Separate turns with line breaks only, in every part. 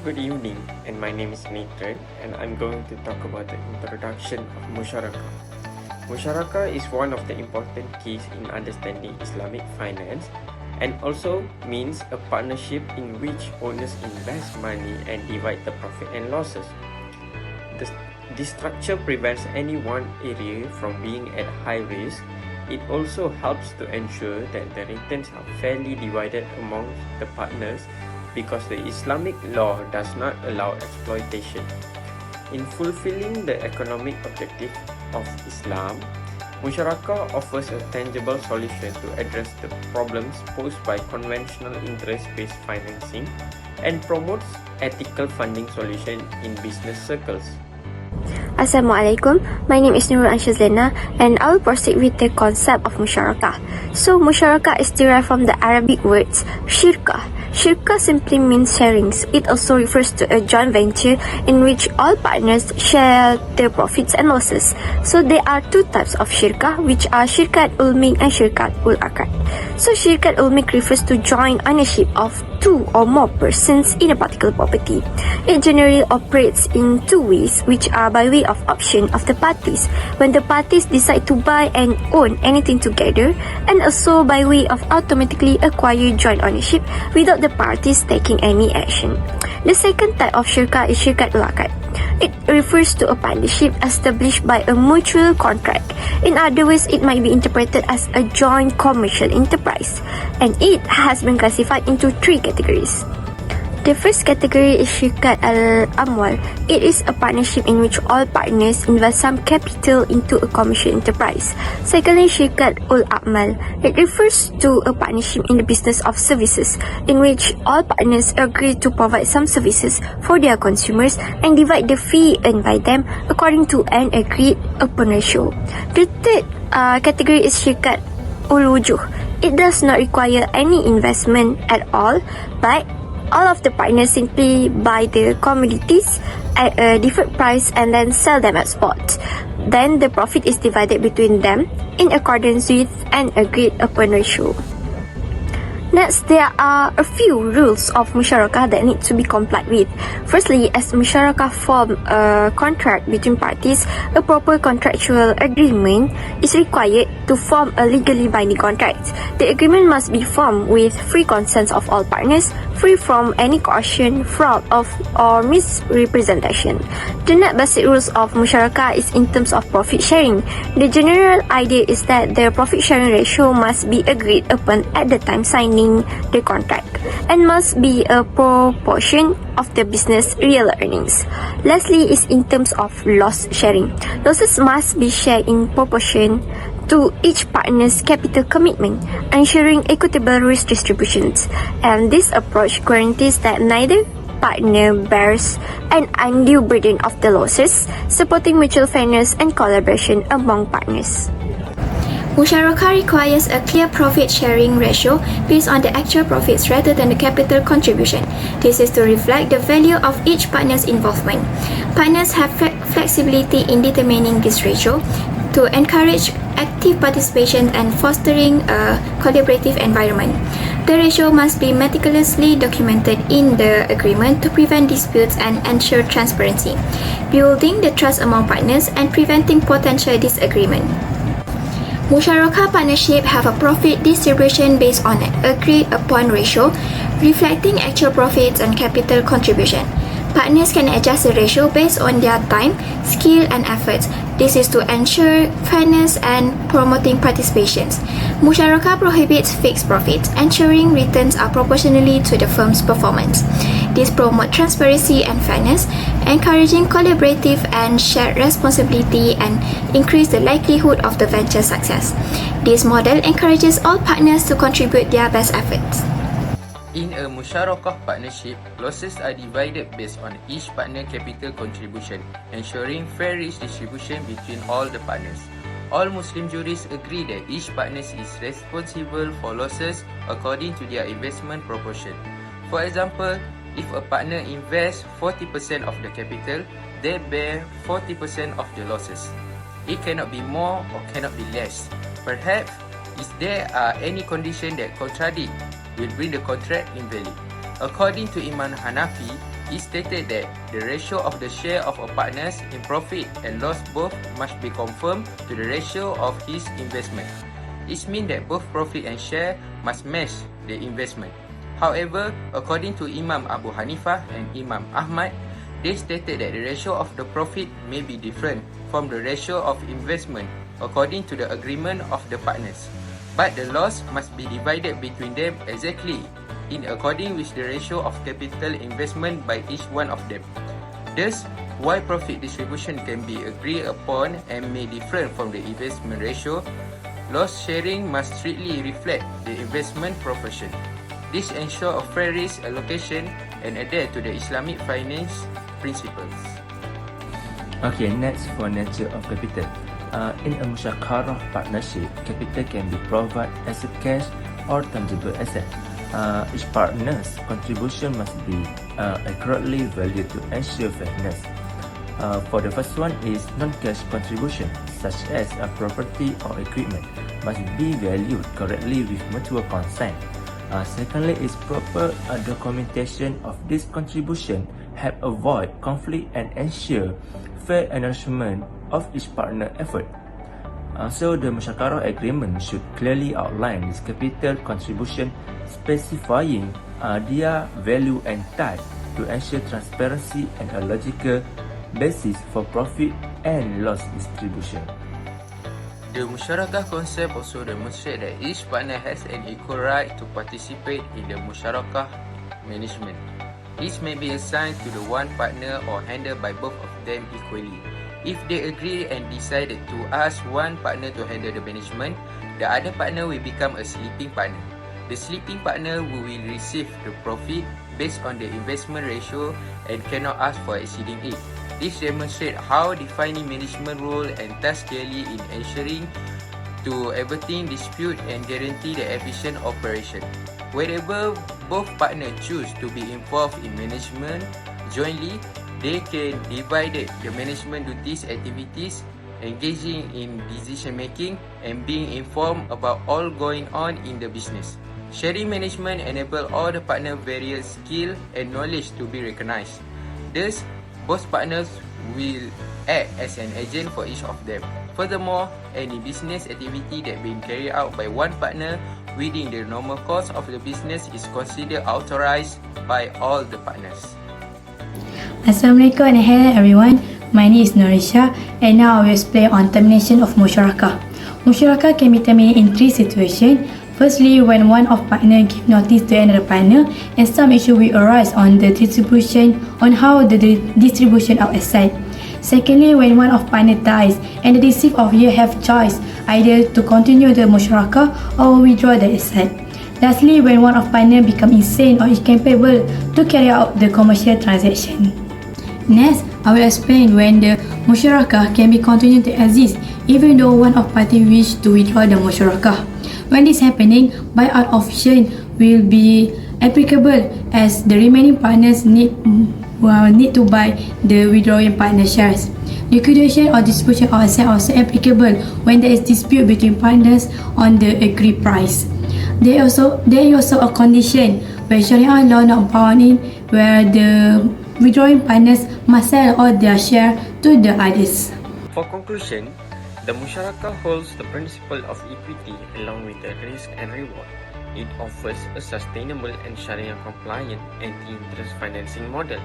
Good evening, and my name is NEITRAN, and I'm going to talk about the introduction of Musyarakah. Musyarakah is one of the important keys in understanding Islamic finance and also means a partnership in which owners invest money and divide the profit and losses. This structure prevents any one area from being at high risk. It also helps to ensure that the returns are fairly divided among the partners because the Islamic law does not allow exploitation. In fulfilling the economic objective of Islam, Musyarakah offers a tangible solution to address the problems posed by conventional interest-based financing and promotes ethical funding solutions in business circles.
Assalamualaikum, my name is NURUL and SYAZLIANA, and I will proceed with the concept of Musyarakah. So, Musyarakah is derived from the Arabic words Shirkah. Shirkah simply means sharings. It also refers to a joint venture in which all partners share their profits and losses. So there are two types of shirkah, which are Shirkat Ulmik and Shirkat Ul Akad. So Shirkat Ulmik refers to joint ownership of two or more persons in a particular property. It generally operates in two ways, which are by way of option of the parties, when the parties decide to buy and own anything together, and also by way of automatically acquire joint ownership without the parties taking any action. The second type of shirkah is Shirkat Ul Akad. It refers to a partnership established by a mutual contract. In other words, it might be interpreted as a joint commercial enterprise, and it has been classified into three categories. The first category is Shirkat Al-Amwal. It is a partnership in which all partners invest some capital into a commercial enterprise. Secondly, Shirkat Ul-A'mal. It refers to a partnership in the business of services, in which all partners agree to provide some services for their consumers and divide the fee earned by them according to an agreed upon ratio. The third category is Shirkat Ul-Wujuh. It does not require any investment at all, but all of the partners simply buy the commodities at a different price and then sell them at spot. Then the profit is divided between them in accordance with an agreed upon ratio. Next, there are a few rules of Musyarakah that need to be complied with. Firstly, as Musyarakah form a contract between parties, a proper contractual agreement is required to form a legally binding contract. The agreement must be formed with free consent of all partners, free from any coercion, fraud, or misrepresentation. The net basic rules of Musyarakah is in terms of profit sharing. The general idea is that the profit sharing ratio must be agreed upon at the time signing the contract and must be a proportion of the business real earnings. Lastly is in terms of loss sharing. Losses must be shared in proportion to each partner's capital commitment, ensuring equitable risk distributions. And this approach guarantees that neither partner bears an undue burden of the losses, supporting mutual fairness and collaboration among partners.
Musyarakah requires a clear profit-sharing ratio based on the actual profits rather than the capital contribution. This is to reflect the value of each partner's involvement. Partners have flexibility in determining this ratio to encourage active participation and fostering a collaborative environment. The ratio must be meticulously documented in the agreement to prevent disputes and ensure transparency, building the trust among partners and preventing potential disagreement. Musyarakah partnership have a profit distribution based on an agreed upon ratio, reflecting actual profits and capital contribution. Partners can adjust the ratio based on their time, skill, and efforts. This is to ensure fairness and promoting participations. Musyarakah prohibits fixed profits, ensuring returns are proportionally to the firm's performance. This promotes transparency and fairness, encouraging collaborative and shared responsibility and increase the likelihood of the venture success. This model encourages all partners to contribute their best efforts.
In a Musyarakah partnership, losses are divided based on each partner capital contribution, ensuring fair risk distribution between all the partners. All Muslim jurists agree that each partner is responsible for losses according to their investment proportion. For example, if a partner invests 40% of the capital, they bear 40% of the losses. It cannot be more or cannot be less. Perhaps, if there are any conditions that contradict, will bring the contract invalid. According to Imam Hanafi, it stated that the ratio of the share of a partners in profit and loss both must be conformed to the ratio of his investment. It means that both profit and share must match the investment. However, according to Imam Abu Hanifah and Imam Ahmad, they stated that the ratio of the profit may be different from the ratio of investment according to the agreement of the partners, but the loss must be divided between them exactly in according with the ratio of capital investment by each one of them. Thus, while profit distribution can be agreed upon and may differ from the investment ratio, loss sharing must strictly reflect the investment proportion. This ensures a fair risk allocation and adhere to the Islamic finance principles.
Okay, next for nature of capital. In a musyarakah partnership, capital can be provided as a cash or tangible asset. Each partner's contribution must be accurately valued to ensure fairness. For the first one is non-cash contribution, such as a property or equipment, must be valued correctly with mutual consent. Secondly is proper documentation of this contribution help avoid conflict and ensure fair acknowledgement of each partner effort. So the musyarakah agreement should clearly outline this capital contribution, specifying their value and type to ensure transparency and a logical basis for profit and loss distribution.
The musyarakah concept also demonstrates that each partner has an equal right to participate in the musyarakah management. Each may be assigned to the one partner or handled by both of them equally. If they agree and decided to ask one partner to handle the management, the other partner will become a sleeping partner. The sleeping partner will receive the profit based on the investment ratio and cannot ask for exceeding it. This demonstrates how defining management role and task clearly in ensuring to averting dispute and guarantee the efficient operation. Wherever both partners choose to be involved in management jointly, they can divide the management duties activities, engaging in decision making and being informed about all going on in the business. Sharing management enables all the partners' various skill and knowledge to be recognized. Thus, both partners will act as an agent for each of them. Furthermore, any business activity that being carried out by one partner within the normal course of the business is considered authorized by all the partners.
Assalamualaikum and hello everyone. My name is NORISYA and now I will explain on termination of musyarakah. Musyarakah can be terminated in three situations. Firstly, when one of partner give notice to another partner and some issue will arise on the distribution on how the distribution of asset. Secondly, when one of partner dies and the receiver of year have choice either to continue the musyarakah or withdraw the asset. Lastly, when one of partner become insane or incapable to carry out the commercial transaction. Next, I will explain when the musyarakah can be continued to exist even though one of party wish to withdraw the musyarakah. When this happening, buyout option will be applicable as the remaining partners need to buy the withdrawing partner shares. Liquidation or distribution of assets also applicable when there is dispute between partners on the agreed price. There is also a condition where Sharia law not bound in where the withdrawing partners must sell all their share to the others.
For conclusion, the musyarakah holds the principle of equity along with the risk and reward. It offers a sustainable and Sharia-compliant anti-interest financing model.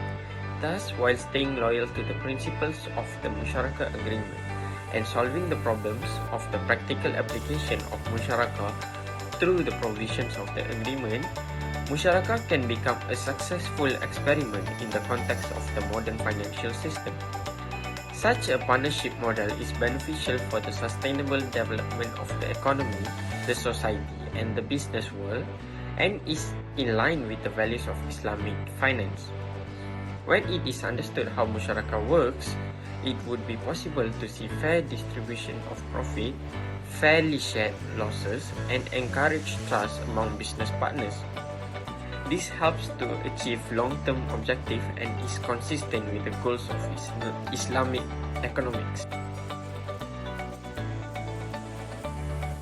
Thus, while staying loyal to the principles of the musyarakah agreement and solving the problems of the practical application of musyarakah through the provisions of the agreement, musyarakah can become a successful experiment in the context of the modern financial system. Such a partnership model is beneficial for the sustainable development of the economy, the society, and the business world, and is in line with the values of Islamic finance. When it is understood how musyarakah works, it would be possible to see fair distribution of profit, fairly shared losses, and encourage trust among business partners. This helps to achieve long-term objectives and is consistent with the goals of Islamic economics.